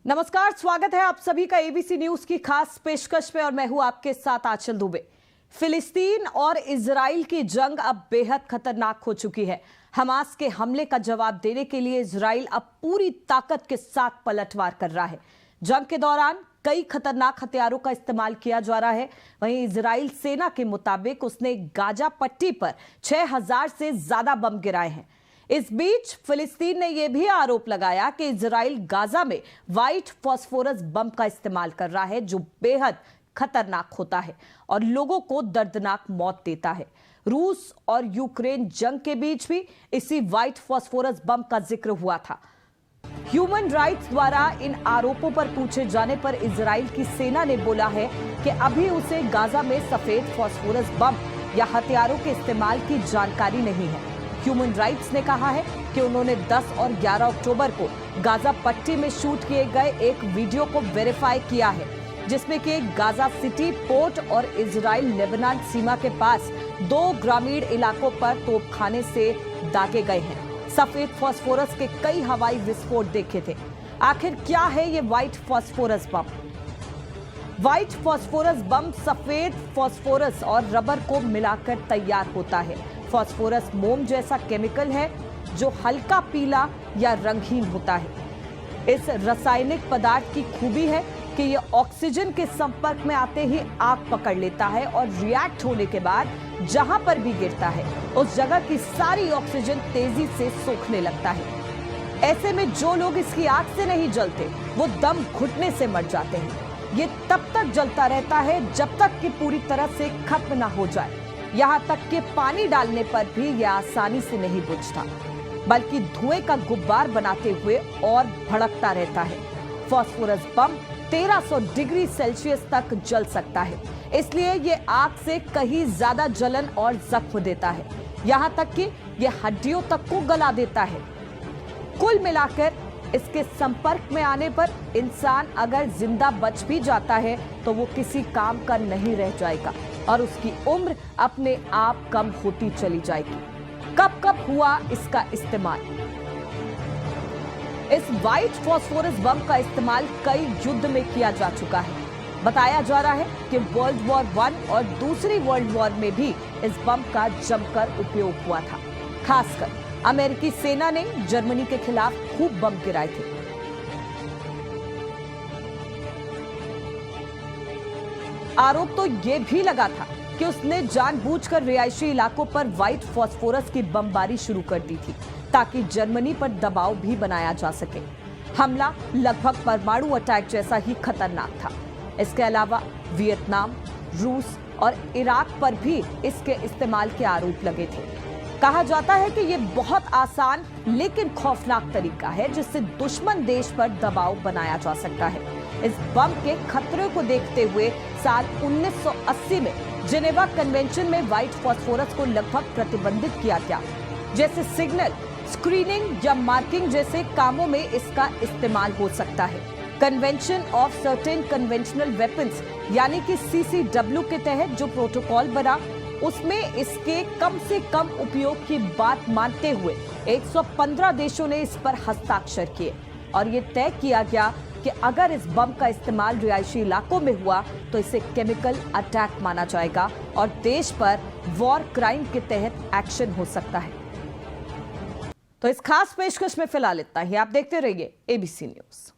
नमस्कार, स्वागत है आप सभी का एबीसी न्यूज की खास पेशकश में और मैं हूं आपके साथ आंचल दुबे। फिलिस्तीन और इजराइल की जंग अब बेहद खतरनाक हो चुकी है। हमास के हमले का जवाब देने के लिए इजराइल अब पूरी ताकत के साथ पलटवार कर रहा है। जंग के दौरान कई खतरनाक हथियारों का इस्तेमाल किया जा रहा है। वहीं इजराइल सेना के मुताबिक उसने गाजा पट्टी पर 6000 से ज्यादा बम गिराए हैं। इस बीच फिलिस्तीन ने यह भी आरोप लगाया कि इजराइल गाजा में व्हाइट फास्फोरस बम का इस्तेमाल कर रहा है, जो बेहद खतरनाक होता है और लोगों को दर्दनाक मौत देता है। रूस और यूक्रेन जंग के बीच भी इसी व्हाइट फास्फोरस बम का जिक्र हुआ था। ह्यूमन राइट्स द्वारा इन आरोपों पर पूछे जाने पर इजराइल की सेना ने बोला है कि अभी उसे गाजा में सफेद फास्फोरस बम या हथियारों के इस्तेमाल की जानकारी नहीं है। ह्यूमन राइट्स ने कहा है कि उन्होंने 10 और 11 अक्टूबर को गाजा पट्टी में शूट किए गए एक वीडियो को वेरीफाई किया है, जिसमें कि गाजा सिटी, पोर्ट और इजराइल लेबनान सीमा के पास 2 ग्रामीण इलाकों पर तोपखाने से दागे गए हैं। सफेद फास्फोरस के कई हवाई विस्फोट देखे थे। आखिर क्या है ये व्हाइट फास्फोरस बम? व्हाइट फास्फोरस बम सफेद फास्फोरस और रबर को मिलाकर तैयार होता है। फास्फोरस मोम जैसा केमिकल है जो हल्का पीला या रंगहीन होता है। इस रासायनिक पदार्थ की खूबी है कि यह ऑक्सीजन के संपर्क में आते ही आग पकड़ लेता है और रिएक्ट होने के बाद जहां पर भी गिरता है उस जगह की सारी ऑक्सीजन तेजी से सोखने लगता है। ऐसे में जो लोग इसकी आग से नहीं जलते वो दम घुटने से मर जाते हैं। ये तब तक जलता रहता है जब तक कि पूरी तरह से खत्म ना हो जाए। यहां तक कि पानी डालने पर भी यह आसानी से नहीं बुझता, बल्कि धुएं का गुब्बार बनाते हुए और भड़कता रहता है। फास्फोरस बम 1300 डिग्री सेल्सियस तक जल सकता है, इसलिए यह आग से कहीं ज्यादा जलन और जख्म देता है, यहां तक कि यह हड्डियों तक को गला देता है। कुल मिलाकर इसके संपर्क में आने पर इंसान अगर जिंदा बच भी जाता है तो वो किसी काम का नहीं रह जाएगा और उसकी उम्र अपने आप कम होती चली जाएगी। कब कब हुआ इसका इस्तेमाल? इस व्हाइट फास्फोरस बम का इस्तेमाल कई युद्ध में किया जा चुका है। बताया जा रहा है कि वर्ल्ड वॉर 1 और दूसरी वर्ल्ड वॉर में भी इस बम का जमकर उपयोग हुआ था। खासकर अमेरिकी सेना ने जर्मनी के खिलाफ खूब बम गिराए थे। आरोप तो यह भी लगा था कि उसने जानबूझकर रिहायशी इलाकों पर व्हाइट फास्फोरस की बमबारी शुरू कर दी थी ताकि जर्मनी पर दबाव भी बनाया जा सके। हमला लगभग परमाणु अटैक जैसा ही खतरनाक था। इसके अलावा वियतनाम, रूस और इराक पर भी इसके इस्तेमाल के आरोप लगे थे। कहा जाता है कि यह बहुत आसान लेकिन खौफनाक तरीका है जिससे दुश्मन देश पर दबाव बनाया जा सकता है। इस बम के खतरे को देखते हुए साल 1980 में जेनेवा कन्वेंशन में व्हाइट फास्फोरस को लगभग प्रतिबंधित किया गया। जैसे सिग्नल, स्क्रीनिंग या मार्किंग जैसे कामों में इसका इस्तेमाल हो सकता है। Convention of certain conventional weapons यानी कि CCW के तहत जो प्रोटोकॉल बना उसमें इसके कम से कम उपयोग की बात मानते हुए 115 देशों ने इस पर हस्ताक्षर किए और ये तय किया गया कि अगर इस बम का इस्तेमाल रिहायशी इलाकों में हुआ तो इसे केमिकल अटैक माना जाएगा और देश पर वॉर क्राइम के तहत एक्शन हो सकता है। तो इस खास पेशकश में फिलहाल इतना ही। आप देखते रहिए एबीसी न्यूज।